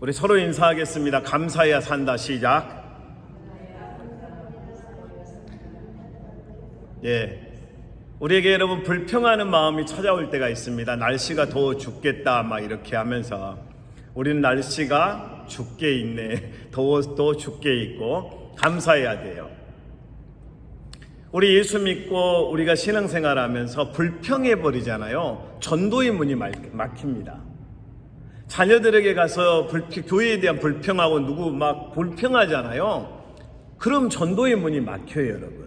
우리 서로 인사하겠습니다. 감사해야 산다. 시작. 우리에게 여러분 불평하는 마음이 찾아올 때가 있습니다. 날씨가 더워 죽겠다 막 이렇게 하면서 우리는 날씨가 죽게 있네, 더워도 죽게 있고 감사해야 돼요. 우리 예수 믿고 우리가 신앙생활하면서 불평해 버리잖아요. 전도의 문이 막힙니다. 자녀들에게 가서 교회에 대한 불평하고 누구 막 불평하잖아요. 그럼 전도의 문이 막혀요, 여러분.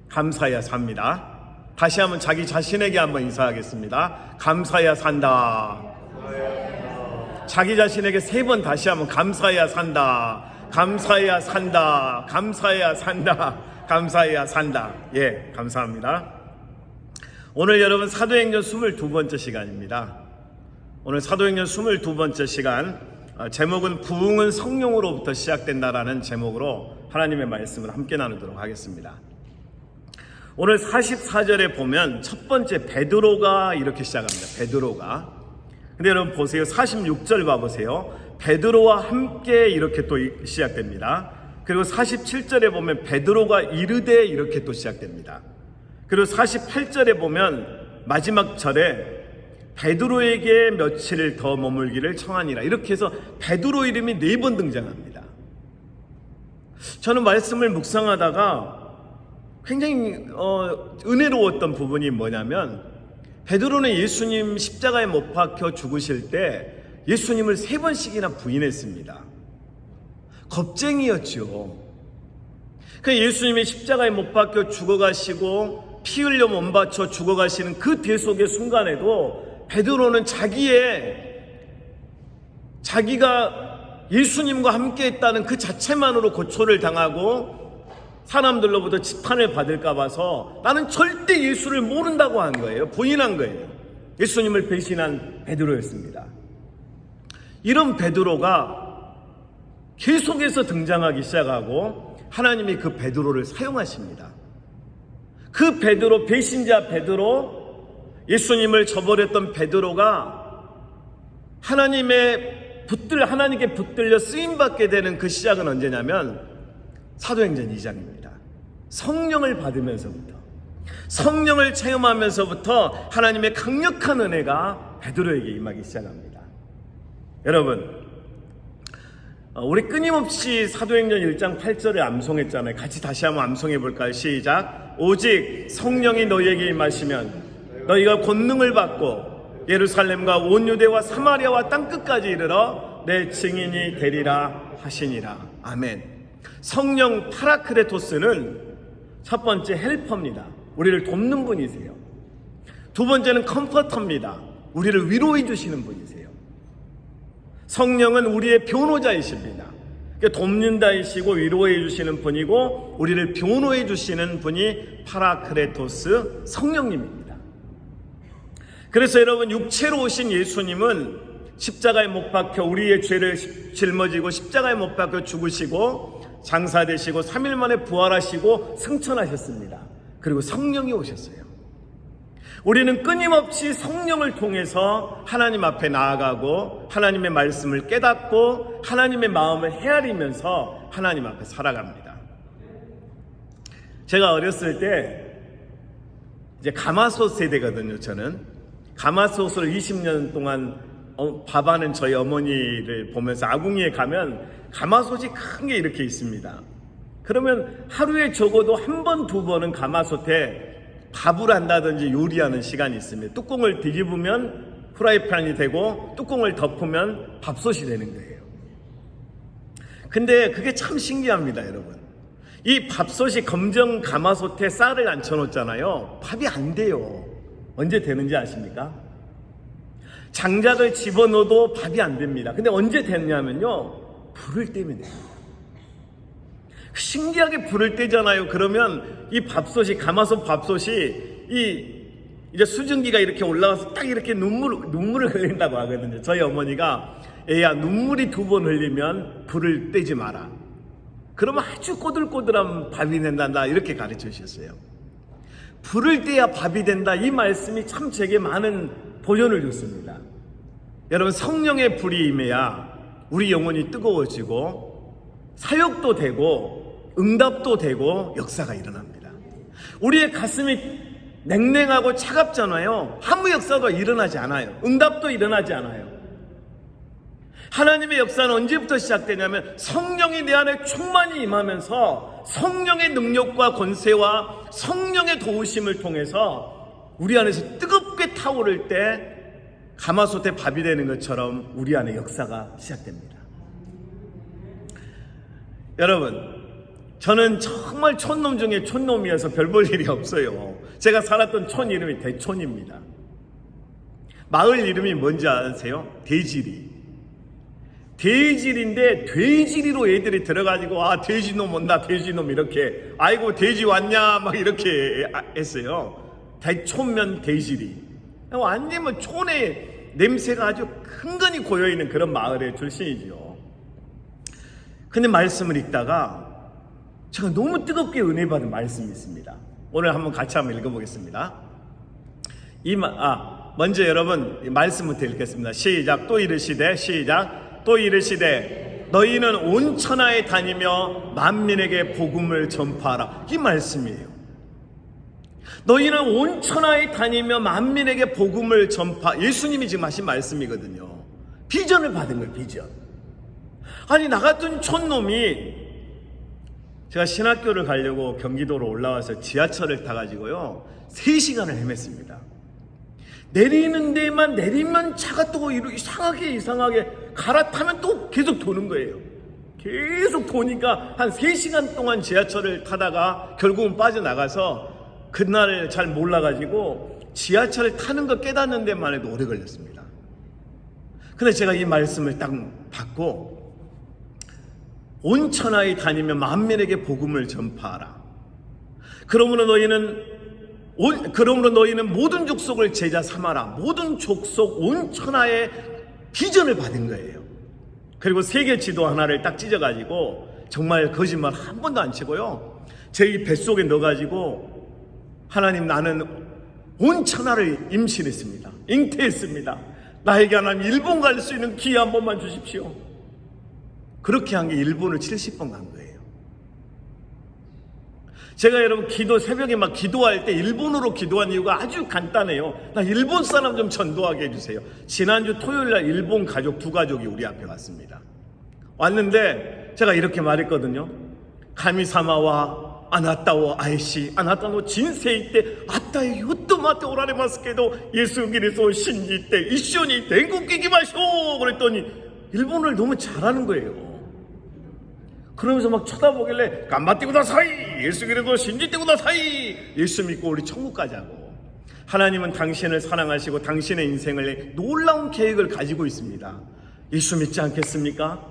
감사해야 삽니다. 다시 한번 자기 자신에게 한번 인사하겠습니다. 감사해야 산다. 자기 자신에게 3번 다시 한번 감사해야 산다. 감사해야 산다. 감사해야 산다. 감사해야 산다. 감사합니다. 오늘 여러분 사도행전 22번째 시간입니다. 오늘 사도행전 22번째 시간 제목은 부흥은 성령으로부터 시작된다라는 제목으로 하나님의 말씀을 함께 나누도록 하겠습니다. 오늘 44절에 보면 첫 번째 베드로가 이렇게 시작합니다. 베드로가. 근데 여러분 보세요. 46절 봐보세요. 베드로와 함께 이렇게 또 시작됩니다. 그리고 47절에 보면 베드로가 이르되 이렇게 또 시작됩니다. 그리고 48절에 보면 마지막 절에 베드로에게 며칠 더 머물기를 청하니라. 이렇게 해서 베드로 이름이 4번 등장합니다. 저는 말씀을 묵상하다가 굉장히 은혜로웠던 부분이 뭐냐면 베드로는 예수님 십자가에 못 박혀 죽으실 때 예수님을 3번씩이나 부인했습니다. 겁쟁이였죠. 그 예수님이 십자가에 못 박혀 죽어가시고 피 흘려 몸 바쳐 죽어가시는 그 대속의 순간에도 베드로는 자기가 예수님과 함께 했다는 그 자체만으로 고초를 당하고 사람들로부터 지탄을 받을까 봐서 나는 절대 예수를 모른다고 한 거예요. 부인한 거예요. 예수님을 배신한 베드로였습니다. 이런 베드로가 계속해서 등장하기 시작하고 하나님이 그 베드로를 사용하십니다. 그 베드로, 배신자 베드로, 예수님을 저버렸던 베드로가 하나님께 붙들려 쓰임받게 되는 그 시작은 언제냐면 사도행전 2장입니다. 성령을 받으면서부터, 성령을 체험하면서부터 하나님의 강력한 은혜가 베드로에게 임하기 시작합니다. 여러분, 우리 끊임없이 사도행전 1장 8절을 암송했잖아요. 같이 다시 한번 암송해 볼까요? 시작. 오직 성령이 너희에게 임하시면 너희가 권능을 받고 예루살렘과 온 유대와 사마리아와 땅끝까지 이르러 내 증인이 되리라 하시니라. 아멘. 성령 파라크레토스는 첫 번째 헬퍼입니다. 우리를 돕는 분이세요. 두 번째는 컴포터입니다. 우리를 위로해 주시는 분이세요. 성령은 우리의 변호자이십니다. 돕는다이시고 위로해 주시는 분이고 우리를 변호해 주시는 분이 파라크레토스 성령님입니다. 그래서 여러분 육체로 오신 예수님은 십자가에 못 박혀 우리의 죄를 짊어지고 십자가에 못 박혀 죽으시고 장사되시고 3일 만에 부활하시고 승천하셨습니다. 그리고 성령이 오셨어요. 우리는 끊임없이 성령을 통해서 하나님 앞에 나아가고 하나님의 말씀을 깨닫고 하나님의 마음을 헤아리면서 하나님 앞에 살아갑니다. 제가 어렸을 때 이제 가마솥 세대거든요. 저는 가마솥을 20년 동안 밥하는 저희 어머니를 보면서 아궁이에 가면 가마솥이 큰 게 이렇게 있습니다. 그러면 하루에 적어도 1번, 2번은 가마솥에 밥을 한다든지 요리하는 시간이 있습니다. 뚜껑을 뒤집으면 프라이팬이 되고 뚜껑을 덮으면 밥솥이 되는 거예요. 근데 그게 참 신기합니다, 여러분. 이 밥솥이 검정 가마솥에 쌀을 앉혀놓잖아요. 밥이 안 돼요. 언제 되는지 아십니까? 장작을 집어넣어도 밥이 안 됩니다. 근데 언제 되냐면요, 불을 떼면 됩니다. 신기하게 불을 떼잖아요. 그러면 이 밥솥이, 가마솥 밥솥이 이제 수증기가 이렇게 올라가서 딱 이렇게 눈물을 흘린다고 하거든요. 저희 어머니가 애야, 눈물이 2번 흘리면 불을 떼지 마라. 그러면 아주 꼬들꼬들한 밥이 된다, 이렇게 가르쳐 주셨어요. 불을 떼야 밥이 된다, 이 말씀이 참 제게 많은 보존을 줬습니다. 여러분, 성령의 불이 임해야 우리 영혼이 뜨거워지고 사역도 되고 응답도 되고 역사가 일어납니다. 우리의 가슴이 냉랭하고 차갑잖아요. 아무 역사도 일어나지 않아요. 응답도 일어나지 않아요. 하나님의 역사는 언제부터 시작되냐면 성령이 내 안에 충만히 임하면서 성령의 능력과 권세와 성령의 도우심을 통해서 우리 안에서 뜨겁게 타오를 때 가마솥에 밥이 되는 것처럼 우리 안에 역사가 시작됩니다. 여러분, 저는 정말 촌놈 중에 촌놈이어서 별 볼 일이 없어요. 제가 살았던 촌 이름이 대촌입니다. 마을 이름이 뭔지 아세요? 대지리. 돼지리인데 돼지리로 애들이 들어가지고 아 돼지놈 온다 돼지놈 이렇게 아이고 돼지 왔냐 막 이렇게 했어요. 대촌면 돼지리. 완전히 촌의 냄새가 아주 흥건히 고여있는 그런 마을의 출신이죠. 근데 말씀을 읽다가 제가 너무 뜨겁게 은혜 받은 말씀이 있습니다. 오늘 한번 같이 한번 읽어보겠습니다. 먼저 여러분 말씀부터 읽겠습니다. 시작. 또 이르시되 시작. 또 이르시되 너희는 온 천하에 다니며 만민에게 복음을 전파하라. 이 말씀이에요. 너희는 온 천하에 다니며 만민에게 복음을 예수님이 지금 하신 말씀이거든요. 비전을 받은 거예요. 비전. 아니 나 같은 촌놈이 제가 신학교를 가려고 경기도로 올라와서 지하철을 타가지고요 3시간을 헤맸습니다. 내리는 데만 내리면 차가 또 이상하게 갈아타면 또 계속 도는 거예요. 계속 도니까 한 3시간 동안 지하철을 타다가 결국은 빠져나가서 그날 잘 몰라가지고 지하철을 타는 거 깨닫는 데만 해도 오래 걸렸습니다. 근데 제가 이 말씀을 딱 받고 온 천하에 다니며 만민에게 복음을 전파하라. 그러므로 너희는 모든 족속을 제자 삼아라. 모든 족속 온 천하에 비전을 받은 거예요. 그리고 세계 지도 하나를 딱 찢어가지고 정말 거짓말 한 번도 안 치고요 제 이 뱃속에 넣어가지고 하나님 나는 온 천하를 임신했습니다. 잉태했습니다. 나에게 하나님 일본 갈 수 있는 기회 한 번만 주십시오. 그렇게 한 게 일본을 70번 간 거예요. 제가 여러분 새벽에 막 기도할 때 일본어로 기도한 이유가 아주 간단해요. 나 일본 사람 좀 전도하게 해주세요. 지난주 토요일날 일본 가족 2가족이 우리 앞에 왔습니다. 왔는데 제가 이렇게 말했거든요. 가미사마와 아나타오 아이시 아나타노 진세이 때 아따이 요토마테 오라레 마스케도 예수 그리스도 신지 때 이쇼니 된국기기 마쇼 그랬더니 일본어를 너무 잘하는 거예요. 그러면서 막 쳐다보길래 간바띠 구다사이 예수 그리스도 신지때 구다사이 예수 믿고 우리 천국 가자고. 하나님은 당신을 사랑하시고 당신의 인생을 놀라운 계획을 가지고 있습니다. 예수 믿지 않겠습니까?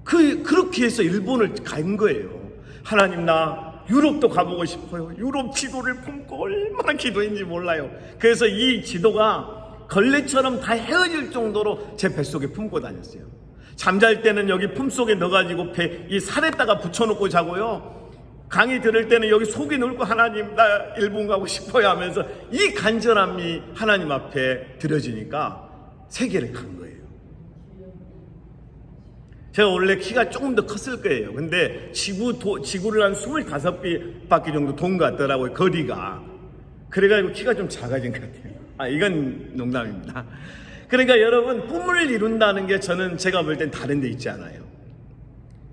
그렇게 해서 일본을 간 거예요. 하나님 나 유럽도 가보고 싶어요. 유럽 지도를 품고 얼마나 기도했는지 몰라요. 그래서 이 지도가 걸레처럼 다 헤어질 정도로 제 뱃속에 품고 다녔어요. 잠잘 때는 여기 품속에 넣어가지고 이 살에다가 붙여놓고 자고요. 강의 들을 때는 여기 속에 넣고 하나님 나 일본 가고 싶어요 하면서 이 간절함이 하나님 앞에 드려지니까 세계를 간 거예요. 제가 원래 키가 조금 더 컸을 거예요. 근데 지구를 한 25바퀴 정도 돈 것 같더라고요. 거리가. 그래가지고 키가 좀 작아진 것 같아요. 이건 농담입니다. 그러니까 여러분 꿈을 이룬다는 게 저는 제가 볼 땐 다른 데 있지 않아요.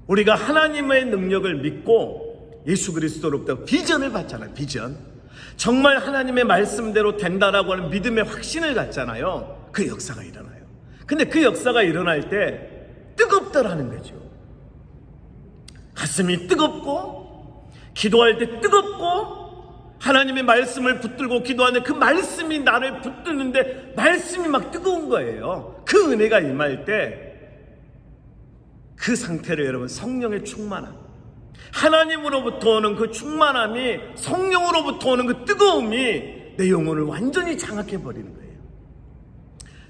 우리가 하나님의 능력을 믿고 예수 그리스도로부터 비전을 받잖아요. 비전. 정말 하나님의 말씀대로 된다라고 하는 믿음의 확신을 갖잖아요. 그 역사가 일어나요. 근데 그 역사가 일어날 때 뜨겁더라는 거죠. 가슴이 뜨겁고 기도할 때 뜨겁고 하나님의 말씀을 붙들고 기도하는 그 말씀이 나를 붙드는데 말씀이 막 뜨거운 거예요. 그 은혜가 임할 때 그 상태를 여러분 성령의 충만함, 하나님으로부터 오는 그 충만함이 성령으로부터 오는 그 뜨거움이 내 영혼을 완전히 장악해버리는 거예요.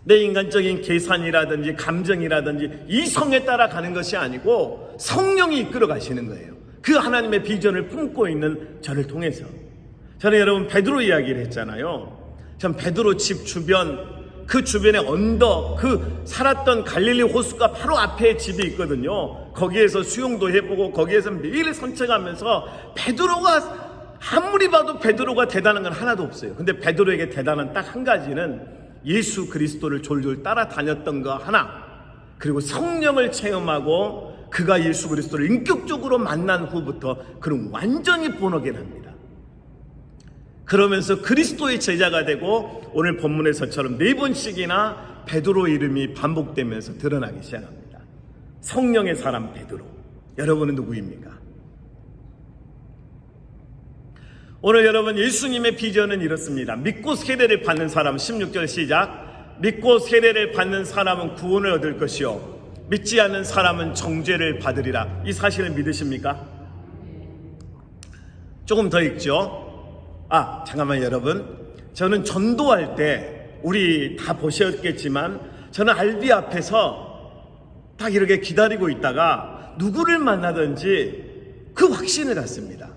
내 인간적인 계산이라든지 감정이라든지 이성에 따라 가는 것이 아니고 성령이 이끌어 가시는 거예요. 그 하나님의 비전을 품고 있는 저를 통해서. 저는 여러분 베드로 이야기를 했잖아요. 전 베드로 집 주변 그 주변에 언덕, 그 살았던 갈릴리 호수가 바로 앞에 집이 있거든요. 거기에서 수영도 해보고 거기에서 매일 산책하면서 베드로가 아무리 봐도 베드로가 대단한 건 하나도 없어요. 근데 베드로에게 대단한 딱 한 가지는 예수 그리스도를 졸졸 따라다녔던 거 하나, 그리고 성령을 체험하고 그가 예수 그리스도를 인격적으로 만난 후부터 그는 완전히 본어게납니다. 그러면서 그리스도의 제자가 되고 오늘 본문에서처럼 4번씩이나 베드로 이름이 반복되면서 드러나기 시작합니다. 성령의 사람 베드로. 여러분은 누구입니까? 오늘 여러분, 예수님의 비전은 이렇습니다. 믿고 세례를 받는 사람, 16절 시작. 믿고 세례를 받는 사람은 구원을 얻을 것이요 믿지 않는 사람은 정죄를 받으리라. 이 사실을 믿으십니까? 조금 더 읽죠. 잠깐만 여러분, 저는 전도할 때 우리 다 보셨겠지만 저는 알비 앞에서 딱 이렇게 기다리고 있다가 누구를 만나든지 그 확신을 갖습니다.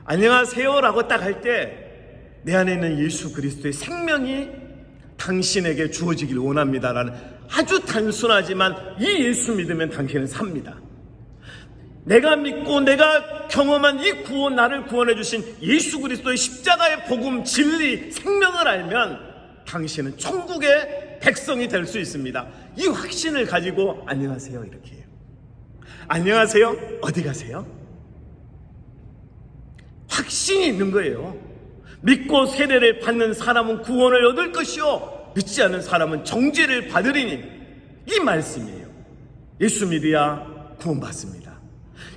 안녕하세요 라고 딱 할 때 내 안에 있는 예수 그리스도의 생명이 당신에게 주어지길 원합니다라는 아주 단순하지만 이 예수 믿으면 당신은 삽니다. 내가 믿고 내가 경험한 이 구원, 나를 구원해 주신 예수 그리스도의 십자가의 복음, 진리, 생명을 알면 당신은 천국의 백성이 될 수 있습니다. 이 확신을 가지고 안녕하세요 이렇게 해요. 안녕하세요? 어디 가세요? 확신이 있는 거예요. 믿고 세례를 받는 사람은 구원을 얻을 것이요 믿지 않는 사람은 정죄를 받으리니, 이 말씀이에요. 예수 믿어야 구원받습니다.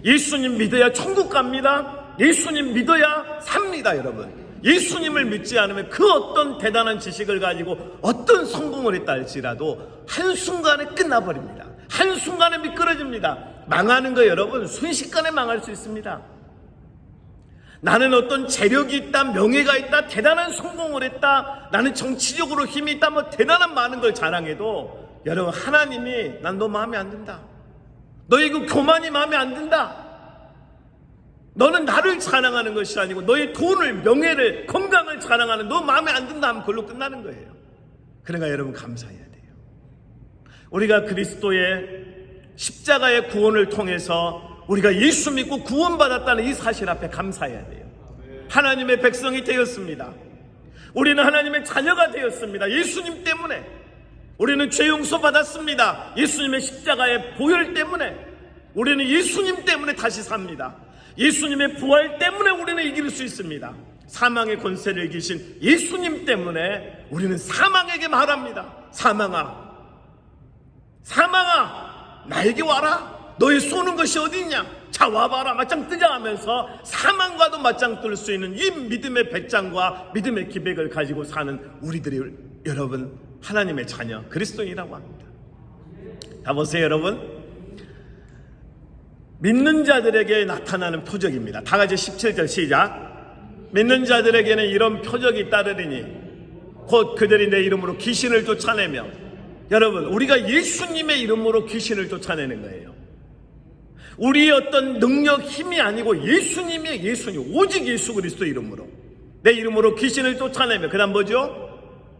예수님 믿어야 천국 갑니다. 예수님 믿어야 삽니다. 여러분, 예수님을 믿지 않으면 그 어떤 대단한 지식을 가지고 어떤 성공을 했다 할지라도 한순간에 끝나버립니다. 한순간에 미끄러집니다. 망하는 거 여러분 순식간에 망할 수 있습니다. 나는 어떤 재력이 있다, 명예가 있다, 대단한 성공을 했다, 나는 정치적으로 힘이 있다, 뭐 대단한 많은 걸 자랑해도 여러분, 하나님이 난 너 마음에 안 든다, 너의 그 교만이 마음에 안 든다, 너는 나를 자랑하는 것이 아니고 너의 돈을, 명예를, 건강을 자랑하는 너 마음에 안 든다 하면 그걸로 끝나는 거예요. 그러니까 여러분 감사해야 돼요. 우리가 그리스도의 십자가의 구원을 통해서 우리가 예수 믿고 구원받았다는 이 사실 앞에 감사해야 돼요. 하나님의 백성이 되었습니다. 우리는 하나님의 자녀가 되었습니다. 예수님 때문에. 우리는 죄 용서 받았습니다. 예수님의 십자가의 보혈 때문에. 우리는 예수님 때문에 다시 삽니다. 예수님의 부활 때문에 우리는 이길 수 있습니다. 사망의 권세를 이기신 예수님 때문에 우리는 사망에게 말합니다. 사망아, 사망아, 나에게 와라. 너의 쏘는 것이 어디 있냐? 자, 와봐라. 맞짱 뜨자 하면서 사망과도 맞짱 뜰 수 있는 이 믿음의 배짱과 믿음의 기백을 가지고 사는 우리들이 여러분 하나님의 자녀 그리스도인이라고 합니다. 자, 보세요 여러분, 믿는 자들에게 나타나는 표적입니다. 다 같이 17절 시작. 믿는 자들에게는 이런 표적이 따르리니 곧 그들이 내 이름으로 귀신을 쫓아내며. 여러분, 우리가 예수님의 이름으로 귀신을 쫓아내는 거예요. 우리의 어떤 능력, 힘이 아니고 예수님의, 예수님, 오직 예수 그리스도 이름으로 내 이름으로 귀신을 쫓아내며. 그 다음 뭐죠?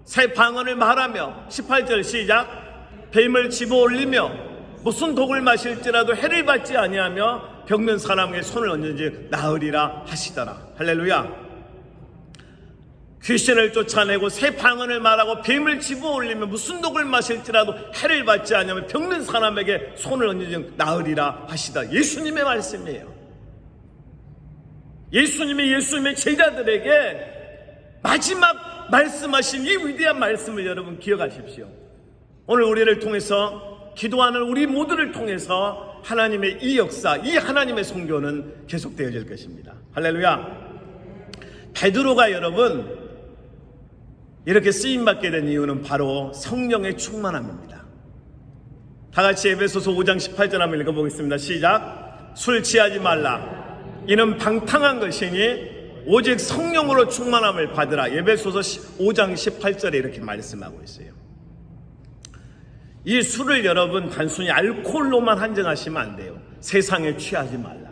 새 방언을 말하며. 18절 시작. 뱀을 집어올리며 무슨 독을 마실지라도 해를 받지 아니하며 병든 사람에게 손을 얹은지 나으리라 하시더라. 할렐루야. 귀신을 쫓아내고 새 방언을 말하고 뱀을 집어올리며 무슨 독을 마실지라도 해를 받지 않으면 병든 사람에게 손을 얹은지 나으리라 하시다. 예수님의 말씀이에요. 예수님의 제자들에게 마지막 말씀하신 이 위대한 말씀을 여러분 기억하십시오. 오늘 우리를 통해서, 기도하는 우리 모두를 통해서 하나님의 이 역사, 이 하나님의 선교는 계속되어질 것입니다. 할렐루야. 베드로가 여러분 이렇게 쓰임받게 된 이유는 바로 성령의 충만함입니다. 다 같이 에베소서 5장 18절 한번 읽어보겠습니다. 시작. 술 취하지 말라. 이는 방탕한 것이니 오직 성령으로 충만함을 받으라. 에베소서 5장 18절에 이렇게 말씀하고 있어요. 이 술을 여러분 단순히 알코올로만 한정하시면 안 돼요. 세상에 취하지 말라.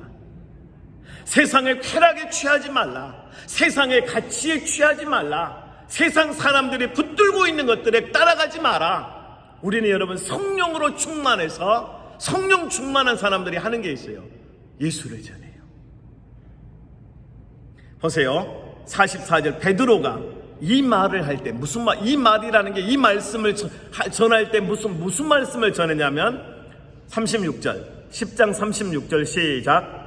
세상의 쾌락에 취하지 말라. 세상의 가치에 취하지 말라. 세상 사람들이 붙들고 있는 것들에 따라가지 마라. 우리는 여러분 성령으로 충만해서 성령 충만한 사람들이 하는 게 있어요. 예수를 전해요. 보세요. 44절 베드로가 이 말을 할 때 무슨 말, 이 말이라는 게 이 말씀을 전할 때 무슨 말씀을 전하냐면 36절 10장 36절 시작.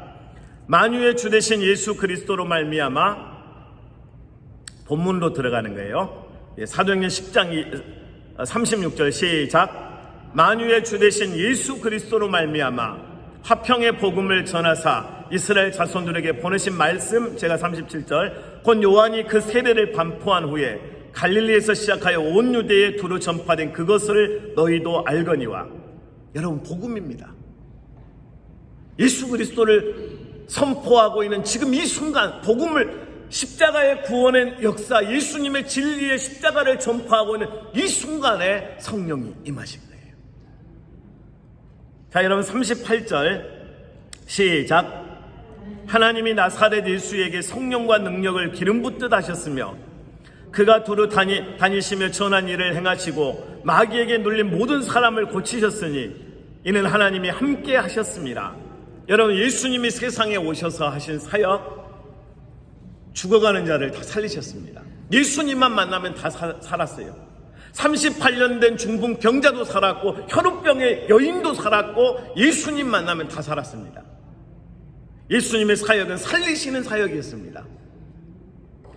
만유의 주 되신 예수 그리스도로 말미암아, 본문으로 들어가는 거예요. 사도행전 10장 36절 시작. 만유의 주 되신 예수 그리스도로 말미암아 화평의 복음을 전하사 이스라엘 자손들에게 보내신 말씀, 제가 37절, 곧 요한이 그 세례를 반포한 후에 갈릴리에서 시작하여 온 유대에 두루 전파된 그것을 너희도 알거니와. 여러분, 복음입니다. 예수 그리스도를 선포하고 있는 지금 이 순간 복음을, 십자가의 구원의 역사, 예수님의 진리의 십자가를 전파하고 있는 이 순간에 성령이 임하신 거예요. 자, 여러분 38절 시작. 하나님이 나사렛 예수에게 성령과 능력을 기름 붓듯 하셨으며 그가 두루 다니시며 전한 일을 행하시고 마귀에게 눌린 모든 사람을 고치셨으니 이는 하나님이 함께 하셨습니다. 여러분, 예수님이 세상에 오셔서 하신 사역, 죽어가는 자를 다 살리셨습니다. 예수님만 만나면 다 살았어요. 38년 된 중풍병자도 살았고 혈우병의 여인도 살았고 예수님 만나면 다 살았습니다. 예수님의 사역은 살리시는 사역이었습니다.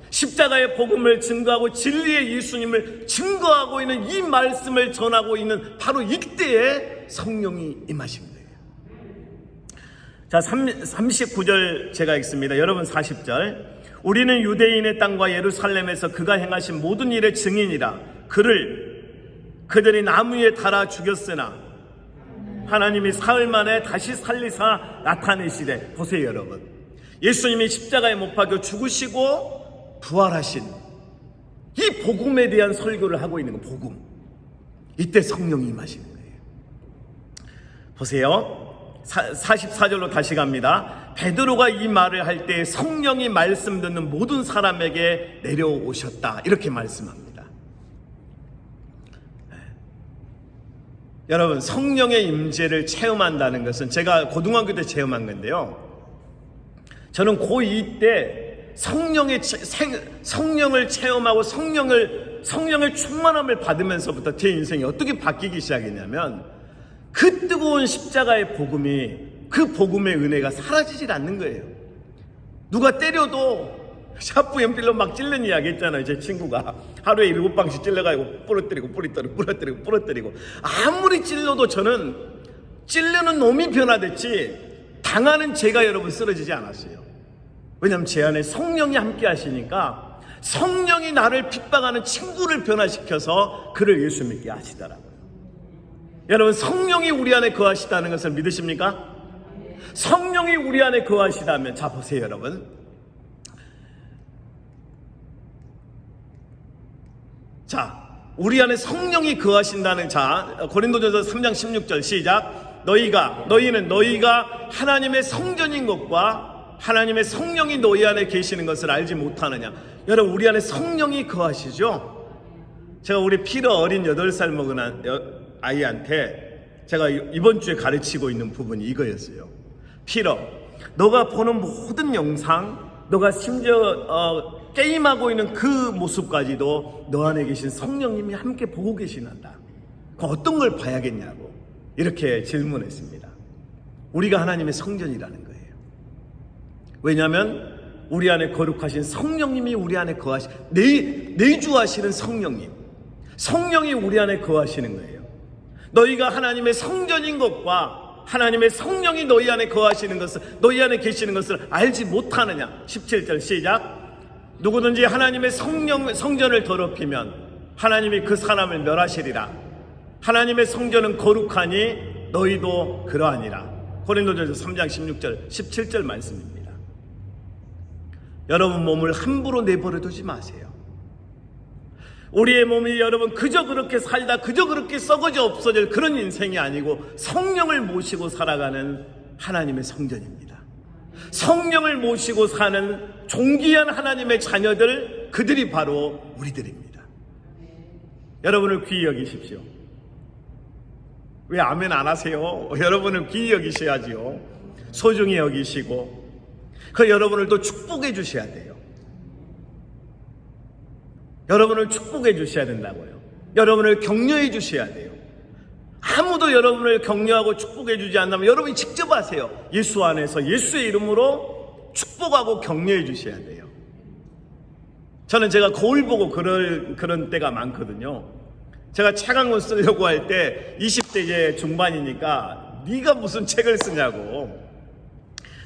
십자가의 복음을 증거하고 진리의 예수님을 증거하고 있는 이 말씀을 전하고 있는 바로 이때에 성령이 임하신 거예요. 자, 39절 제가 읽습니다. 여러분 40절. 우리는 유대인의 땅과 예루살렘에서 그가 행하신 모든 일의 증인이라. 그들이 나무 위에 달아 죽였으나 하나님이 사흘 만에 다시 살리사 나타내시되. 보세요 여러분, 예수님이 십자가에 못 박혀 죽으시고 부활하신 이 복음에 대한 설교를 하고 있는 거, 복음. 이때 성령이 임하시는 거예요. 보세요, 44절로 다시 갑니다. 베드로가 이 말을 할 때 성령이 말씀 듣는 모든 사람에게 내려오셨다, 이렇게 말씀합니다. 여러분, 성령의 임재를 체험한다는 것은 제가 고등학교 때 체험한 건데요, 저는 고2 때 성령을 체험하고 성령의 충만함을 받으면서부터 제 인생이 어떻게 바뀌기 시작했냐면, 그 뜨거운 십자가의 복음이, 그 복음의 은혜가 사라지질 않는 거예요. 누가 때려도 샤프 연필로 막 찔는 이야기 했잖아요. 제 친구가 하루에 7방씩 찔러가지고 부러뜨리고 아무리 찔러도 저는 찔르는 놈이 변화됐지 당하는 제가 여러분 쓰러지지 않았어요. 왜냐하면 제 안에 성령이 함께 하시니까 성령이 나를 핍박하는 친구를 변화시켜서 그를 예수 믿게 하시더라고요. 여러분, 성령이 우리 안에 거하시다는 것을 믿으십니까? 성령이 우리 안에 거하시다면, 자 보세요 여러분, 자, 우리 안에 성령이 거하신다는, 자, 고린도전서 3장 16절 시작. 너희는 너희가 하나님의 성전인 것과 하나님의 성령이 너희 안에 계시는 것을 알지 못하느냐. 여러분, 우리 안에 성령이 거하시죠? 제가 우리 피러 어린 8살 먹은 아이한테 제가 이번 주에 가르치고 있는 부분이 이거였어요. 피러, 너가 보는 모든 영상, 너가 심지어 게임하고 있는 그 모습까지도 너 안에 계신 성령님이 함께 보고 계시단다. 어떤 걸 봐야겠냐고 이렇게 질문했습니다. 우리가 하나님의 성전이라는 거예요. 왜냐하면 우리 안에 거룩하신 성령님이 우리 안에 내주하시는 성령이 우리 안에 거하시는 거예요. 너희가 하나님의 성전인 것과 하나님의 성령이 너희 안에 거하시는 것을, 너희 안에 계시는 것을 알지 못하느냐. 17절 시작. 누구든지 하나님의 성전을 더럽히면 하나님이 그 사람을 멸하시리라. 하나님의 성전은 거룩하니 너희도 그러하니라. 고린도전서 3장 16절 17절 말씀입니다. 여러분 몸을 함부로 내버려 두지 마세요. 우리의 몸이 여러분 그저 그렇게 살다 그저 그렇게 썩어져 없어질 그런 인생이 아니고 성령을 모시고 살아가는 하나님의 성전입니다. 성령을 모시고 사는 존귀한 하나님의 자녀들, 그들이 바로 우리들입니다. 여러분을 귀히 여기십시오. 왜 아멘 안 하세요? 여러분을 귀히 여기셔야지요. 소중히 여기시고 그 여러분을 또 축복해 주셔야 돼요. 여러분을 축복해 주셔야 된다고요. 여러분을 격려해 주셔야 돼요. 아무도 여러분을 격려하고 축복해 주지 않는다면 여러분이 직접 하세요. 예수 안에서 예수의 이름으로 축복하고 격려해 주셔야 돼요. 저는 제가 거울 보고 그런 때가 많거든요. 제가 책 한 권 쓰려고 할 때 20대 중반이니까 네가 무슨 책을 쓰냐고,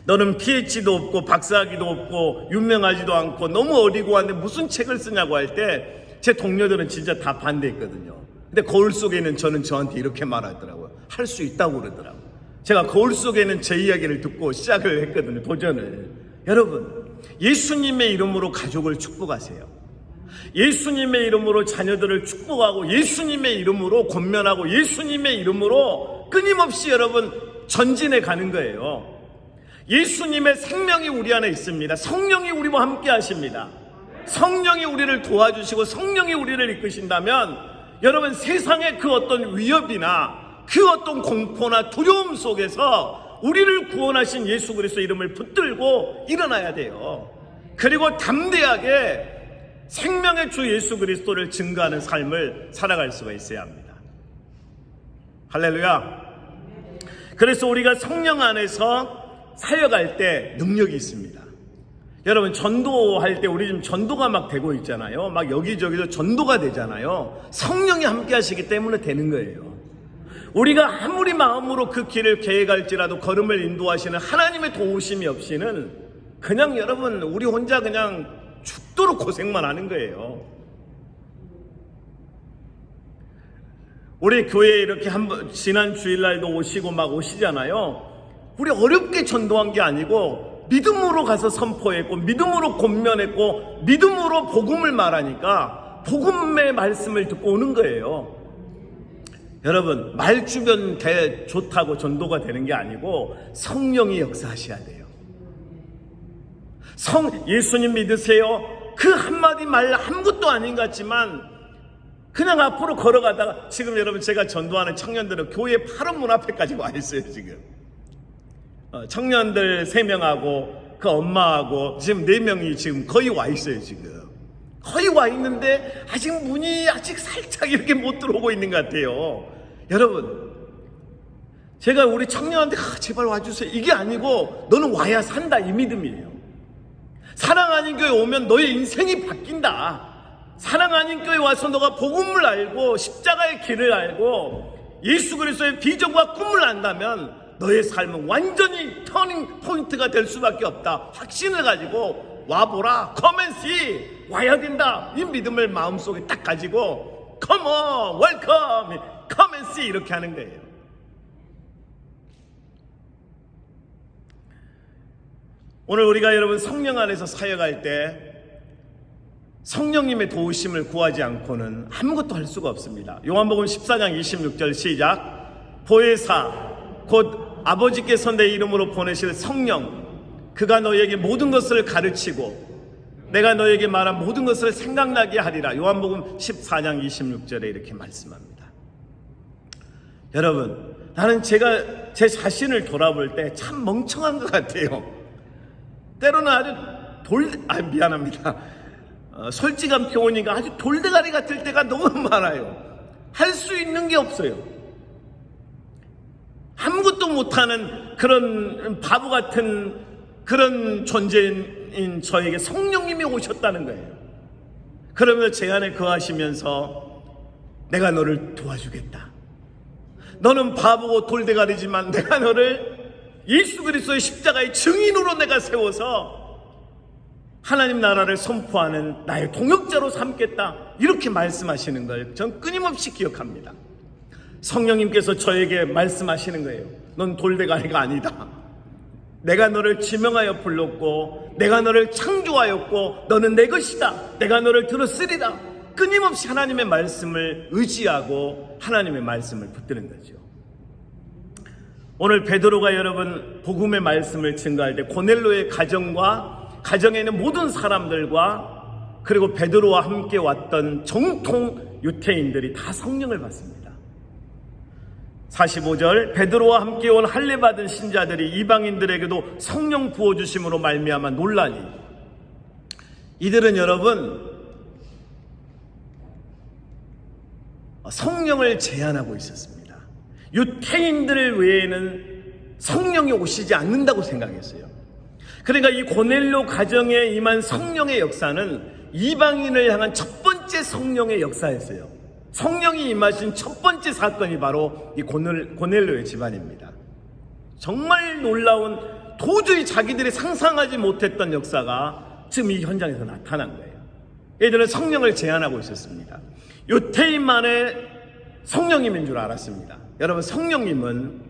너는 PhD도 없고 박사학위도 없고 유명하지도 않고 너무 어리고 한데 무슨 책을 쓰냐고 할 때 제 동료들은 진짜 다 반대했거든요. 근데 거울 속에는 저는 저한테 이렇게 말하더라고요. 할 수 있다고 그러더라고요. 제가 거울 속에는 제 이야기를 듣고 시작을 했거든요. 도전을. 여러분, 예수님의 이름으로 가족을 축복하세요. 예수님의 이름으로 자녀들을 축복하고 예수님의 이름으로 권면하고 예수님의 이름으로 끊임없이 여러분 전진해 가는 거예요. 예수님의 생명이 우리 안에 있습니다. 성령이 우리와 함께 하십니다. 성령이 우리를 도와주시고 성령이 우리를 이끄신다면 여러분, 세상의 그 어떤 위협이나 그 어떤 공포나 두려움 속에서 우리를 구원하신 예수 그리스도 이름을 붙들고 일어나야 돼요. 그리고 담대하게 생명의 주 예수 그리스도를 증거하는 삶을 살아갈 수가 있어야 합니다. 할렐루야. 그래서 우리가 성령 안에서 사역할 때 능력이 있습니다. 여러분, 전도할 때 우리 지금 전도가 막 되고 있잖아요. 막 여기저기서 전도가 되잖아요. 성령이 함께 하시기 때문에 되는 거예요. 우리가 아무리 마음으로 그 길을 계획할지라도 걸음을 인도하시는 하나님의 도우심이 없이는 그냥 여러분 우리 혼자 그냥 죽도록 고생만 하는 거예요. 우리 교회에 이렇게 지난 주일날도 오시고 막 오시잖아요. 우리 어렵게 전도한 게 아니고 믿음으로 가서 선포했고 믿음으로 권면했고 믿음으로 복음을 말하니까 복음의 말씀을 듣고 오는 거예요. 여러분, 말 주변 좋다고 전도가 되는 게 아니고 성령이 역사하셔야 돼요. 예수님 믿으세요? 그 한마디 말 아무것도 아닌 것 같지만 그냥 앞으로 걸어가다가, 지금 여러분 제가 전도하는 청년들은 교회 바로 문 앞에까지 와 있어요. 지금 청년들 3명하고 그 엄마하고 지금 4명이 지금 거의 와 있어요. 지금 거의 와 있는데 아직 문이 아직 살짝 이렇게 못 들어오고 있는 것 같아요. 여러분, 제가 우리 청년한테 제발 와주세요 이게 아니고 너는 와야 산다, 이 믿음이에요. 사랑 아닌 교회 오면 너의 인생이 바뀐다. 사랑 아닌 교회 와서 너가 복음을 알고 십자가의 길을 알고 예수 그리스도의 비전과 꿈을 안다면 너의 삶은 완전히 터닝 포인트가 될 수밖에 없다. 확신을 가지고 와보라, come and see, 와야 된다. 이 믿음을 마음속에 딱 가지고 come on, welcome, come and see 이렇게 하는 거예요. 오늘 우리가 여러분 성령 안에서 사역할 때 성령님의 도우심을 구하지 않고는 아무것도 할 수가 없습니다. 요한복음 14장 26절 시작. 보혜사 곧 아버지께서 내 이름으로 보내실 성령, 그가 너에게 모든 것을 가르치고 내가 너에게 말한 모든 것을 생각나게 하리라. 요한복음 14장 26절에 이렇게 말씀합니다. 여러분, 나는 제가 제 자신을 돌아볼 때 참 멍청한 것 같아요. 때로는 아주 미안합니다. 솔직한 표현이니까 아주 돌대가리 같을 때가 너무 많아요. 할 수 있는 게 없어요. 아무것도 못하는 그런 바보 같은 그런 존재인 저에게 성령님이 오셨다는 거예요. 그러면서 제 안에 거하시면서 내가 너를 도와주겠다. 너는 바보고 돌대가리지만 내가 너를 예수 그리스도의 십자가의 증인으로 내가 세워서 하나님 나라를 선포하는 나의 동역자로 삼겠다. 이렇게 말씀하시는 걸 전 끊임없이 기억합니다. 성령님께서 저에게 말씀하시는 거예요. 넌 돌대가리가 아니다. 내가 너를 지명하여 불렀고 내가 너를 창조하였고 너는 내 것이다. 내가 너를 들었으리라. 끊임없이 하나님의 말씀을 의지하고 하나님의 말씀을 붙드는 거죠. 오늘 베드로가 여러분 복음의 말씀을 증거할 때 고넬로의 가정과 가정에 있는 모든 사람들과 그리고 베드로와 함께 왔던 정통 유태인들이 다 성령을 받습니다. 45절, 베드로와 함께 온 할례 받은 신자들이 이방인들에게도 성령 부어주심으로 말미암아 놀라니. 이들은 여러분 성령을 제한하고 있었습니다. 유태인들 외에는 성령이 오시지 않는다고 생각했어요. 그러니까 이 고넬료 가정에 임한 성령의 역사는 이방인을 향한 첫 번째 성령의 역사였어요. 성령이 임하신 첫 번째 사건이 바로 이 고넬료의 집안입니다. 정말 놀라운, 도저히 자기들이 상상하지 못했던 역사가 지금 이 현장에서 나타난 거예요. 얘들은 성령을 제한하고 있었습니다. 유태인만의 성령님인 줄 알았습니다. 여러분, 성령님은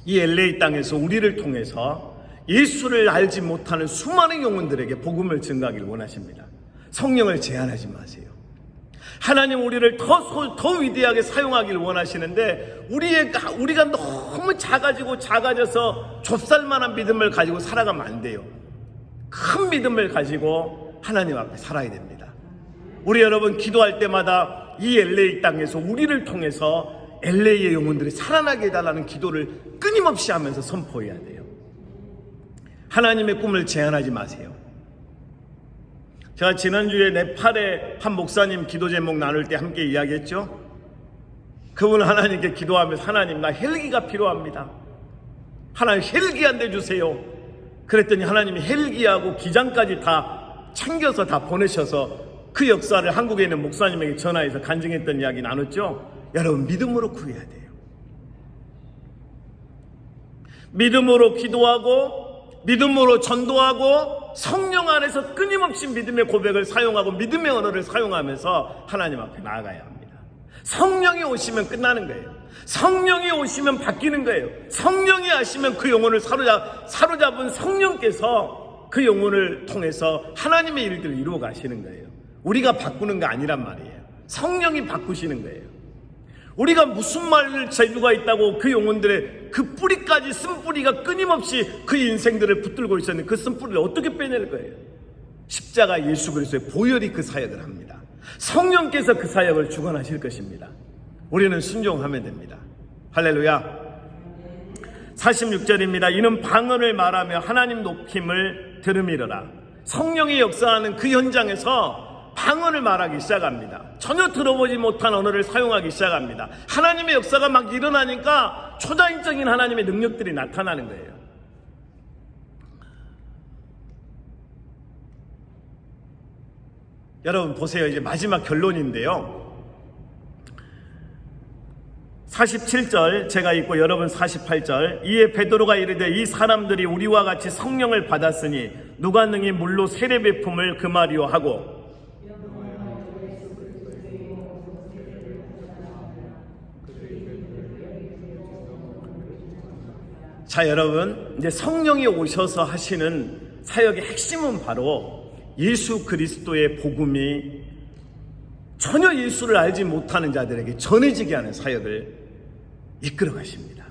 이 LA 땅에서 우리를 통해서 예수를 알지 못하는 수많은 영혼들에게 복음을 증거하기를 원하십니다. 성령을 제한하지 마세요. 하나님 우리를 더 위대하게 사용하기를 원하시는데 우리가 너무 작아져서 좁쌀만한 믿음을 가지고 살아가면 안 돼요. 큰 믿음을 가지고 하나님 앞에 살아야 됩니다. 우리 여러분 기도할 때마다 이 LA 땅에서 우리를 통해서 LA의 영혼들이 살아나게 해달라는 기도를 끊임없이 하면서 선포해야 돼요. 하나님의 꿈을 제한하지 마세요. 제가 지난주에 네팔의 한 목사님 기도 제목 나눌 때 함께 이야기했죠. 그분은 하나님께 기도하면서 하나님 나 헬기가 필요합니다. 하나님 헬기 한 대 주세요. 그랬더니 하나님이 헬기하고 기장까지 다 챙겨서 다 보내셔서 그 역사를 한국에 있는 목사님에게 전화해서 간증했던 이야기 나눴죠. 여러분 믿음으로 구해야 돼요. 믿음으로 기도하고 믿음으로 전도하고 성령 안에서 끊임없이 믿음의 고백을 사용하고 믿음의 언어를 사용하면서 하나님 앞에 나아가야 합니다. 성령이 오시면 끝나는 거예요. 성령이 오시면 바뀌는 거예요. 성령이 하시면 그 영혼을 사로잡은 성령께서 그 영혼을 통해서 하나님의 일들을 이루어 가시는 거예요. 우리가 바꾸는 게 아니란 말이에요. 성령이 바꾸시는 거예요. 우리가 무슨 말 재주가 있다고 그 영혼들의 그 뿌리까지 쓴뿌리가 끊임없이 그 인생들을 붙들고 있었는데 그 쓴뿌리를 어떻게 빼낼 거예요? 십자가 예수 그리스도의 보혈이 그 사역을 합니다. 성령께서 그 사역을 주관하실 것입니다. 우리는 순종하면 됩니다. 할렐루야. 46절입니다. 이는 방언을 말하며 하나님 높임을 들음이러라. 성령이 역사하는 그 현장에서 방언을 말하기 시작합니다. 전혀 들어보지 못한 언어를 사용하기 시작합니다. 하나님의 역사가 막 일어나니까 초자연적인 하나님의 능력들이 나타나는 거예요. 여러분 보세요. 이제 마지막 결론인데요. 47절 제가 읽고 여러분 48절. 이에 베드로가 이르되 이 사람들이 우리와 같이 성령을 받았으니 누가 능히 물로 세례 베품을 금하리요 하고. 자 여러분, 이제 성령이 오셔서 하시는 사역의 핵심은 바로 예수 그리스도의 복음이 전혀 예수를 알지 못하는 자들에게 전해지게 하는 사역을 이끌어 가십니다.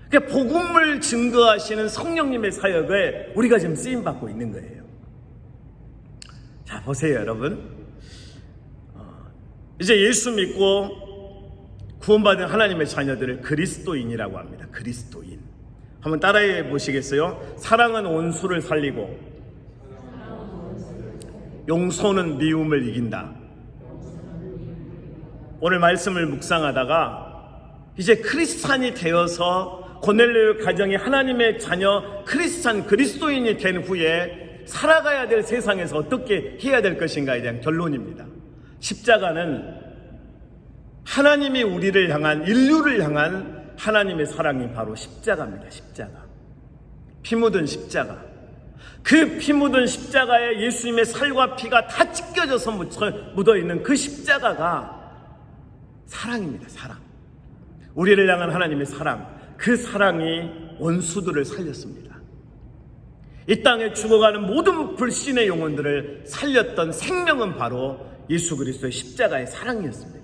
그러니까 복음을 증거하시는 성령님의 사역을 우리가 지금 쓰임받고 있는 거예요. 자 보세요 여러분, 이제 예수 믿고 구원받은 하나님의 자녀들을 그리스도인이라고 합니다. 그리스도인. 한번 따라해 보시겠어요? 사랑은 원수를 살리고 용서는 미움을 이긴다. 오늘 말씀을 묵상하다가 이제 크리스찬이 되어서 고넬료 가정이 하나님의 자녀 크리스찬 그리스도인이 된 후에 살아가야 될 세상에서 어떻게 해야 될 것인가에 대한 결론입니다. 십자가는 하나님이 우리를 향한, 인류를 향한 하나님의 사랑이 바로 십자가입니다. 십자가. 피 묻은 십자가. 그 피 묻은 십자가에 예수님의 살과 피가 다 찢겨져서 묻어있는 그 십자가가 사랑입니다. 사랑. 우리를 향한 하나님의 사랑. 그 사랑이 원수들을 살렸습니다. 이 땅에 죽어가는 모든 불신의 영혼들을 살렸던 생명은 바로 예수 그리스도의 십자가의 사랑이었습니다.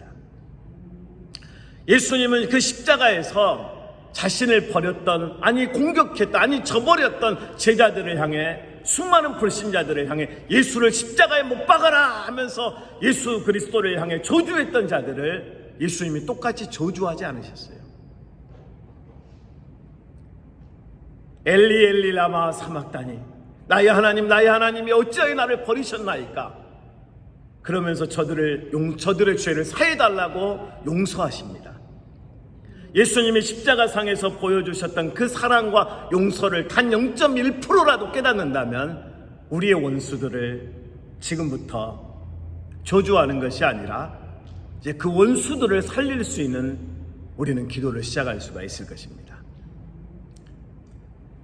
예수님은 그 십자가에서 자신을 버렸던, 아니 공격했던, 아니 저버렸던 제자들을 향해 수많은 불신자들을 향해 예수를 십자가에 못 박아라 하면서 예수 그리스도를 향해 저주했던 자들을 예수님이 똑같이 저주하지 않으셨어요. 엘리 엘리 라마 사막다니, 나의 하나님 나의 하나님이 어찌하여 나를 버리셨나이까. 그러면서 저들의 죄를 사해달라고 용서하십니다. 예수님이 십자가상에서 보여주셨던 그 사랑과 용서를 단 0.1%라도 깨닫는다면 우리의 원수들을 지금부터 저주하는 것이 아니라 이제 그 원수들을 살릴 수 있는 우리는 기도를 시작할 수가 있을 것입니다.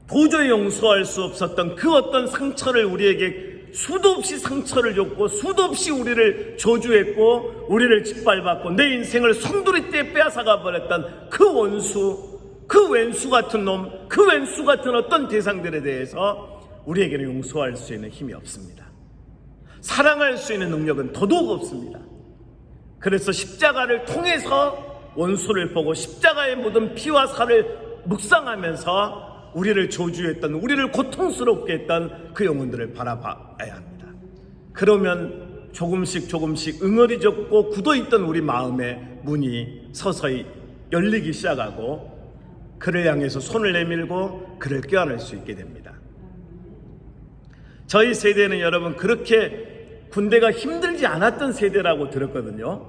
도저히 용서할 수 없었던 그 어떤 상처를 우리에게 수도 없이 상처를 줬고 수도 없이 우리를 저주했고 우리를 짓밟았고 내 인생을 송두리째 빼앗아가 버렸던 그 원수, 그 왼수 같은 놈, 그 왼수 같은 어떤 대상들에 대해서 우리에게는 용서할 수 있는 힘이 없습니다. 사랑할 수 있는 능력은 더더욱 없습니다. 그래서 십자가를 통해서 원수를 보고 십자가의 모든 피와 살을 묵상하면서 우리를 저주했던, 우리를 고통스럽게 했던 그 영혼들을 바라봐야 합니다. 그러면 조금씩 응어리졌고 굳어있던 우리 마음의 문이 서서히 열리기 시작하고 그를 향해서 손을 내밀고 그를 껴안을 수 있게 됩니다. 저희 세대는 여러분 그렇게 군대가 힘들지 않았던 세대라고 들었거든요.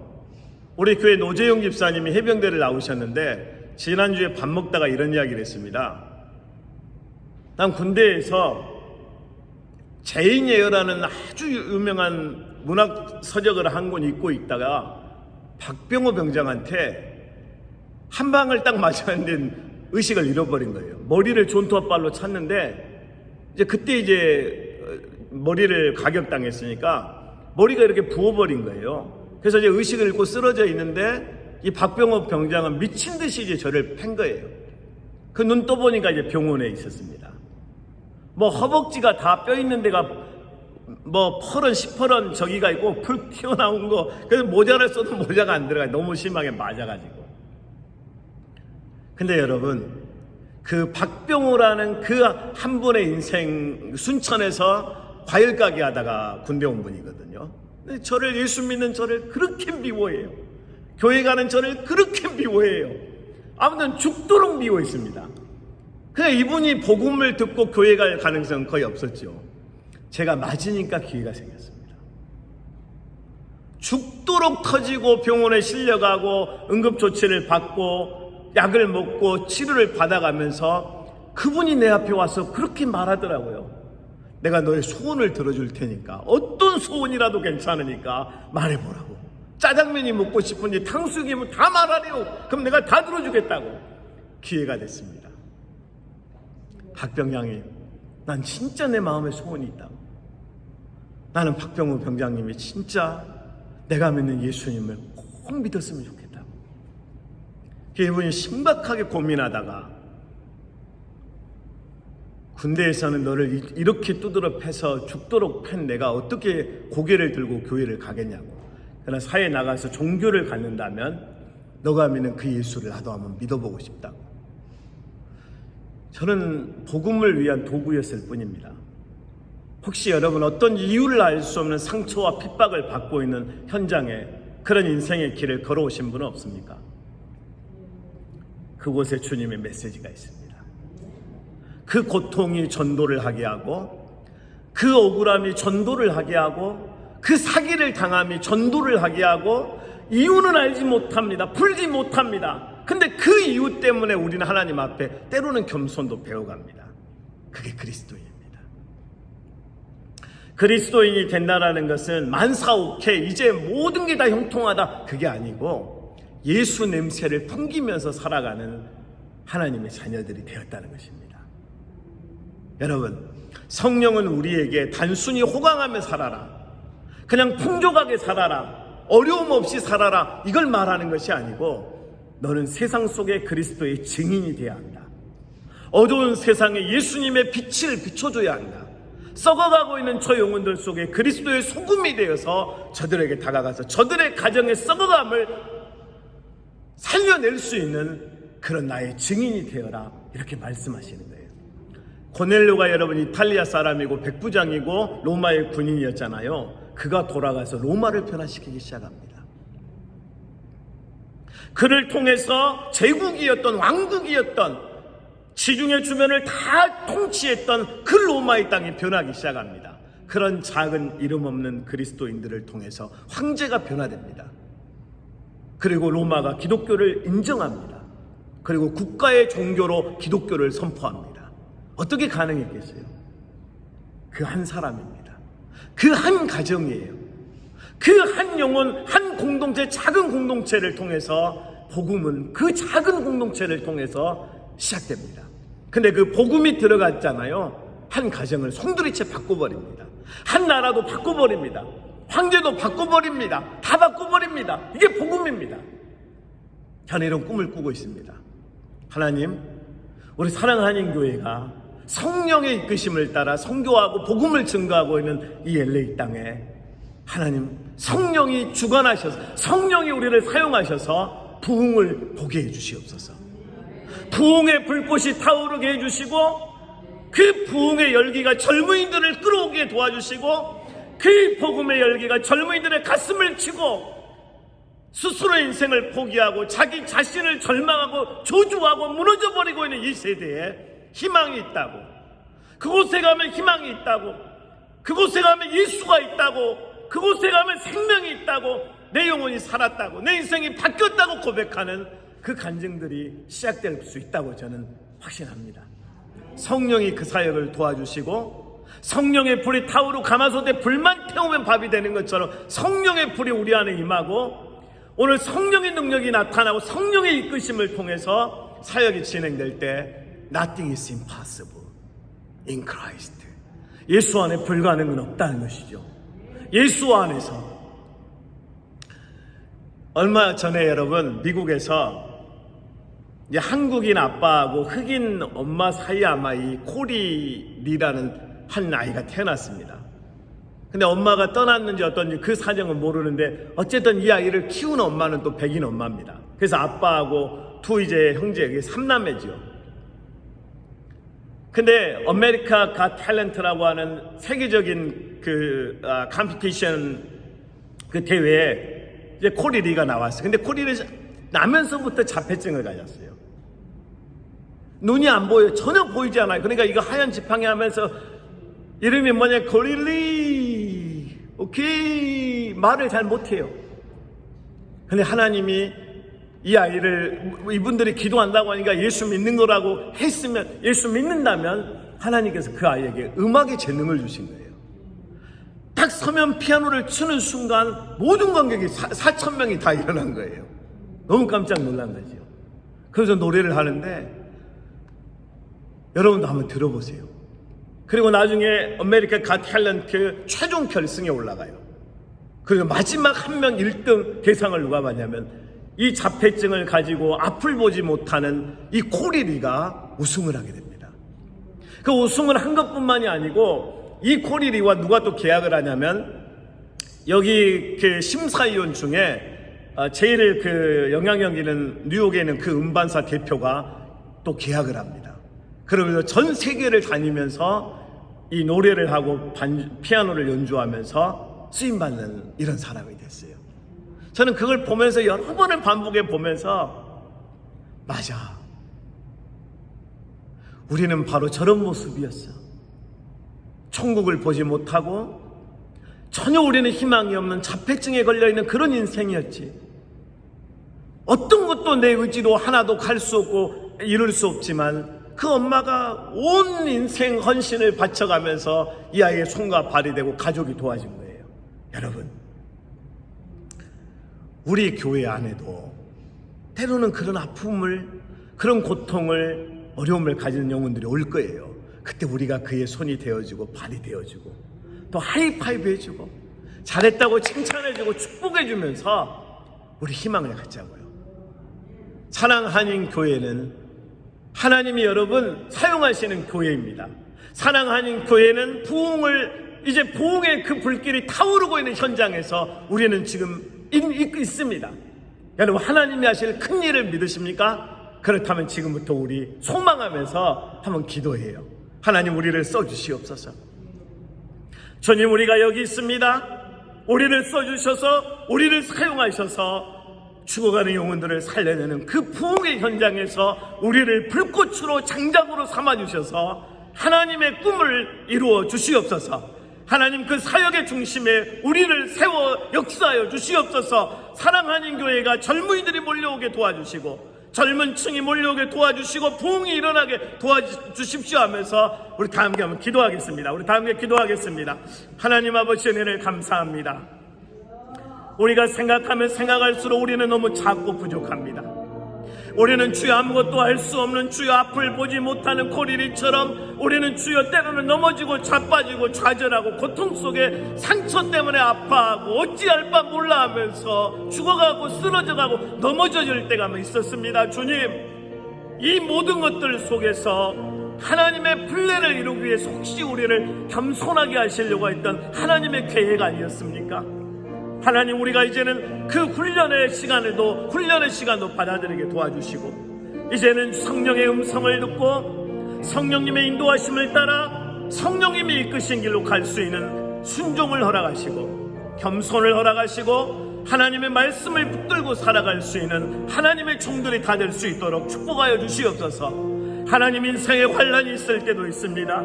우리 교회 노재용 집사님이 해병대를 나오셨는데 지난주에 밥 먹다가 이런 이야기를 했습니다. 난 군대에서 제인예어라는 아주 유명한 문학 서적을 한 권 읽고 있다가 박병호 병장한테 한 방을 딱 맞았는데 의식을 잃어버린 거예요. 머리를 존투합발로 찼는데 이제 그때 이제 머리를 가격당했으니까 머리가 이렇게 부어버린 거예요. 그래서 이제 의식을 잃고 쓰러져 있는데 이 박병호 병장은 미친 듯이 이제 저를 팬 거예요. 그 눈 떠보니까 이제 병원에 있었습니다. 뭐 허벅지가 다 뼈 있는 데가 뭐 펄은 시퍼런 저기가 있고 풀 튀어나온 거, 그래서 모자를 써도 모자가 안 들어가요. 너무 심하게 맞아가지고. 근데 여러분 그 박병호라는 그 한 분의 인생, 순천에서 과일 가게 하다가 군대 온 분이거든요. 근데 저를, 예수 믿는 저를 그렇게 미워해요. 교회 가는 저를 그렇게 미워해요. 아무튼 죽도록 미워했습니다. 그냥 이분이 복음을 듣고 교회 갈 가능성은 거의 없었죠. 제가 맞으니까 기회가 생겼습니다. 죽도록 터지고 병원에 실려가고 응급조치를 받고 약을 먹고 치료를 받아가면서 그분이 내 앞에 와서 그렇게 말하더라고요. 내가 너의 소원을 들어줄 테니까, 어떤 소원이라도 괜찮으니까 말해보라고. 짜장면이 먹고 싶은지 탕수육이면 다 말하래요. 그럼 내가 다 들어주겠다고. 기회가 됐습니다. 박병장님, 난 진짜 내 마음에 소원이 있다고. 나는 박병호 병장님이 진짜 내가 믿는 예수님을 꼭 믿었으면 좋겠다고. 이분이 심각하게 고민하다가 군대에서는 너를 이렇게 두드러 패서 죽도록 팬 내가 어떻게 고개를 들고 교회를 가겠냐고. 그러나 사회에 나가서 종교를 갖는다면 너가 믿는 그 예수를 나도 한번 믿어보고 싶다고. 저는 복음을 위한 도구였을 뿐입니다. 혹시 여러분 어떤 이유를 알 수 없는 상처와 핍박을 받고 있는 현장에 그런 인생의 길을 걸어오신 분은 없습니까? 그곳에 주님의 메시지가 있습니다. 그 고통이 전도를 하게 하고, 그 억울함이 전도를 하게 하고, 그 사기를 당함이 전도를 하게 하고, 이유는 알지 못합니다. 풀지 못합니다. 근데 그 이유 때문에 우리는 하나님 앞에 때로는 겸손도 배워갑니다. 그게 그리스도인입니다. 그리스도인이 된다라는 것은 만사오케 이제 모든 게 다 형통하다, 그게 아니고 예수 냄새를 풍기면서 살아가는 하나님의 자녀들이 되었다는 것입니다. 여러분, 성령은 우리에게 단순히 호강하며 살아라, 그냥 풍족하게 살아라, 어려움 없이 살아라, 이걸 말하는 것이 아니고 너는 세상 속에 그리스도의 증인이 되어야 한다. 어두운 세상에 예수님의 빛을 비춰줘야 한다. 썩어가고 있는 저 영혼들 속에 그리스도의 소금이 되어서 저들에게 다가가서 저들의 가정의 썩어감을 살려낼 수 있는 그런 나의 증인이 되어라, 이렇게 말씀하시는 거예요. 고넬료가 여러분 이탈리아 사람이고 백부장이고 로마의 군인이었잖아요. 그가 돌아가서 로마를 변화시키기 시작합니다. 그를 통해서 제국이었던 왕국이었던 지중해 주변을 다 통치했던 그 로마의 땅이 변하기 시작합니다. 그런 작은 이름 없는 그리스도인들을 통해서 황제가 변화됩니다. 그리고 로마가 기독교를 인정합니다. 그리고 국가의 종교로 기독교를 선포합니다. 어떻게 가능했겠어요? 그 한 사람입니다. 그 한 가정이에요. 그 한 영혼, 한 공동체, 작은 공동체를 통해서 복음은 그 작은 공동체를 통해서 시작됩니다. 근데 그 복음이 들어갔잖아요. 한 가정을 송두리째 바꿔버립니다. 한 나라도 바꿔버립니다. 황제도 바꿔버립니다. 다 바꿔버립니다. 이게 복음입니다. 저는 이런 꿈을 꾸고 있습니다. 하나님, 우리 사랑하는 교회가 성령의 이끄심을 따라 선교하고 복음을 증거하고 있는 이 LA 땅에 하나님 성령이 주관하셔서 성령이 우리를 사용하셔서 부흥을 보게 해주시옵소서. 부흥의 불꽃이 타오르게 해주시고 그 부흥의 열기가 젊은이들을 끌어오게 도와주시고 그 복음의 열기가 젊은이들의 가슴을 치고 스스로의 인생을 포기하고 자기 자신을 절망하고 저주하고 무너져버리고 있는 이 세대에 희망이 있다고, 그곳에 가면 희망이 있다고, 그곳에 가면 예수가 있다고, 그곳에 가면 생명이 있다고, 내 영혼이 살았다고, 내 인생이 바뀌었다고 고백하는 그 간증들이 시작될 수 있다고 저는 확신합니다. 성령이 그 사역을 도와주시고 성령의 불이 타오르고 가마솥에 불만 태우면 밥이 되는 것처럼 성령의 불이 우리 안에 임하고 오늘 성령의 능력이 나타나고 성령의 이끄심을 통해서 사역이 진행될 때 Nothing is impossible in Christ. 예수 안에 불가능은 없다는 것이죠. 예수 안에서. 얼마 전에 여러분 미국에서 이제 한국인 아빠하고 흑인 엄마 사이에 아마 이 코리 리라는 한 아이가 태어났습니다. 근데 엄마가 떠났는지 어떤지 그 사정은 모르는데 어쨌든 이 아이를 키우는 엄마는 또 백인 엄마입니다. 그래서 아빠하고 두 이제 형제, 3남매죠. 근데 아메리카 갓 탤런트라고 하는 세계적인 그 컴피티션 그 대회에 이제 코리 리가 나왔어요. 근데 코리는 나면서부터 자폐증을 가졌어요. 눈이 안 보여요. 전혀 보이지 않아요. 그러니까 이거 하얀 지팡이 하면서 이름이 뭐냐, 코릴리, 오케이, 말을 잘 못해요. 근데 하나님이 이 아이를 이분들이 기도한다고 하니까 예수 믿는 거라고 했으면, 예수 믿는다면 하나님께서 그 아이에게 음악의 재능을 주신 거예요. 딱 서면 피아노를 치는 순간 모든 관객이 4,000명이 다 일어난 거예요. 너무 깜짝 놀란 거죠. 그래서 노래를 하는데 여러분도 한번 들어보세요. 그리고 나중에 아메리카 갓 탤런트 최종 결승에 올라가요. 그리고 마지막 한 명 1등 대상을 누가 받냐면 이 자폐증을 가지고 앞을 보지 못하는 이 코리리가 우승을 하게 됩니다. 그 우승을 한 것뿐만이 아니고 이 코리리와 누가 또 계약을 하냐면 여기 그 심사위원 중에 제일 그 영향력 있는 뉴욕에 있는 그 음반사 대표가 또 계약을 합니다. 그러면서 전 세계를 다니면서 이 노래를 하고 피아노를 연주하면서 쓰임받는 이런 사람이 됐어요. 저는 그걸 보면서 여러 번을 반복해 보면서 맞아, 우리는 바로 저런 모습이었어. 천국을 보지 못하고 전혀 우리는 희망이 없는 자폐증에 걸려있는 그런 인생이었지. 어떤 것도 내 의지로 하나도 갈 수 없고 이룰 수 없지만 그 엄마가 온 인생 헌신을 바쳐가면서 이 아이의 손과 발이 되고 가족이 도와준 거예요. 여러분, 우리 교회 안에도 때로는 그런 아픔을, 그런 고통을, 어려움을 가지는 영혼들이 올 거예요. 그때 우리가 그의 손이 되어주고 발이 되어주고 또 하이파이브 해주고 잘했다고 칭찬해주고 축복해주면서 우리 희망을 갖자고요. 사랑하는 교회는 하나님이 여러분 사용하시는 교회입니다. 사랑하는 교회는 이제 부흥의 그 불길이 타오르고 있는 현장에서 우리는 지금 있습니다. 여러분, 하나님이 하실 큰 일을 믿으십니까? 그렇다면 지금부터 우리 소망하면서 한번 기도해요. 하나님 우리를 써주시옵소서. 주님, 우리가 여기 있습니다. 우리를 써주셔서 우리를 사용하셔서 죽어가는 영혼들을 살려내는 그 부흥의 현장에서 우리를 불꽃으로 장작으로 삼아주셔서 하나님의 꿈을 이루어 주시옵소서. 하나님, 그 사역의 중심에 우리를 세워 역사하여 주시옵소서. 사랑하는 교회가 젊은이들이 몰려오게 도와주시고 젊은 층이 몰려오게 도와주시고 부흥이 일어나게 도와주십시오 하면서 우리 다 함께 한번 기도하겠습니다. 우리 다 함께 기도하겠습니다. 하나님 아버지의 은혜를 감사합니다. 우리가 생각하면 생각할수록 우리는 너무 작고 부족합니다. 우리는 주여 아무것도 할 수 없는, 주여 앞을 보지 못하는 코리리처럼 우리는 주여 때로는 넘어지고 자빠지고 좌절하고 고통 속에 상처 때문에 아파하고 어찌할 바 몰라 하면서 죽어가고 쓰러져가고 넘어질 때가 있었습니다. 주님, 이 모든 것들 속에서 하나님의 플랜을 이루기 위해서 혹시 우리를 겸손하게 하시려고 했던 하나님의 계획 아니었습니까? 하나님, 우리가 이제는 그 훈련의 시간도 받아들이게 도와주시고 이제는 성령의 음성을 듣고 성령님의 인도하심을 따라 성령님이 이끄신 길로 갈 수 있는 순종을 허락하시고 겸손을 허락하시고 하나님의 말씀을 붙들고 살아갈 수 있는 하나님의 종들이 다 될 수 있도록 축복하여 주시옵소서. 하나님, 인생에 환란이 있을 때도 있습니다.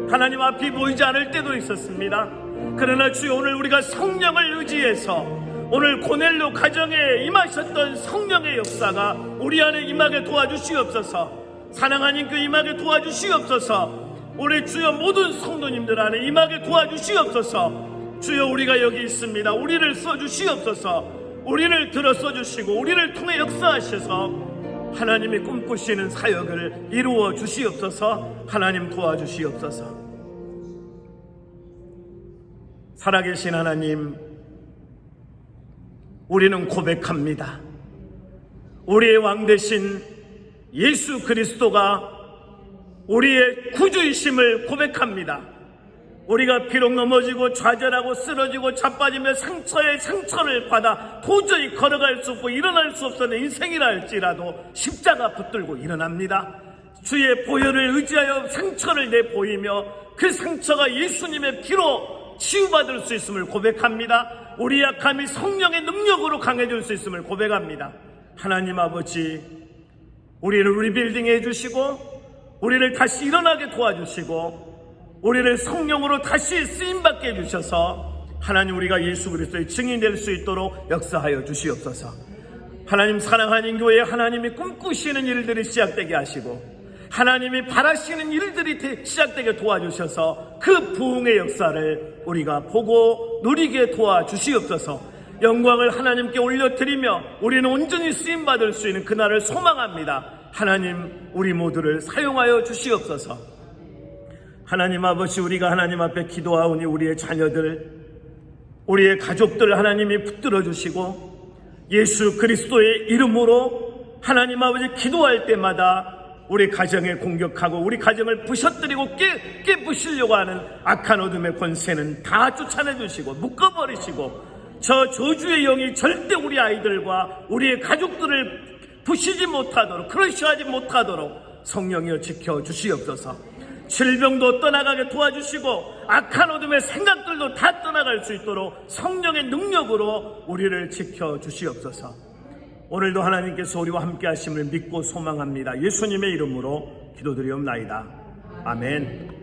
하나님 앞이 보이지 않을 때도 있었습니다. 그러나 주여, 오늘 우리가 성령을 의지해서 오늘 고넬료 가정에 임하셨던 성령의 역사가 우리 안에 임하게 도와주시옵소서. 사랑하는 그 임하게 도와주시옵소서. 우리 주여 모든 성도님들 안에 임하게 도와주시옵소서. 주여, 우리가 여기 있습니다. 우리를 써주시옵소서. 우리를 들어 써주시고 우리를 통해 역사하셔서 하나님이 꿈꾸시는 사역을 이루어 주시옵소서. 하나님 도와주시옵소서. 살아계신 하나님, 우리는 고백합니다. 우리의 왕 되신 예수 그리스도가 우리의 구주이심을 고백합니다. 우리가 비록 넘어지고 좌절하고 쓰러지고 자빠지며 상처에 상처를 받아 도저히 걸어갈 수 없고 일어날 수 없는 인생이라 할지라도 십자가 붙들고 일어납니다. 주의 보혈을 의지하여 상처를 내보이며 그 상처가 예수님의 피로 치유받을 수 있음을 고백합니다. 우리 약함이 성령의 능력으로 강해질 수 있음을 고백합니다. 하나님 아버지, 우리를 리빌딩 해주시고 우리를 다시 일어나게 도와주시고 우리를 성령으로 다시 쓰임받게 해주셔서 하나님, 우리가 예수 그리스도의 증인 될 수 있도록 역사하여 주시옵소서. 하나님, 사랑하는 교회에 하나님이 꿈꾸시는 일들이 시작되게 하시고 하나님이 바라시는 일들이 시작되게 도와주셔서 그 부흥의 역사를 우리가 보고 누리게 도와주시옵소서. 영광을 하나님께 올려드리며 우리는 온전히 쓰임받을 수 있는 그날을 소망합니다. 하나님, 우리 모두를 사용하여 주시옵소서. 하나님 아버지, 우리가 하나님 앞에 기도하오니 우리의 자녀들, 우리의 가족들 하나님이 붙들어 주시고 예수 그리스도의 이름으로 하나님 아버지 기도할 때마다 우리 가정에 공격하고 우리 가정을 부셔뜨리고 깨부시려고 하는 악한 어둠의 권세는 다 쫓아내 주시고 묶어버리시고 저 저주의 영이 절대 우리 아이들과 우리의 가족들을 부시지 못하도록, 크러쉬하지 못하도록 성령이여 지켜주시옵소서. 질병도 떠나가게 도와주시고 악한 어둠의 생각들도 다 떠나갈 수 있도록 성령의 능력으로 우리를 지켜주시옵소서. 오늘도 하나님께서 우리와 함께 하심을 믿고 소망합니다. 예수님의 이름으로 기도드리옵나이다. 아멘.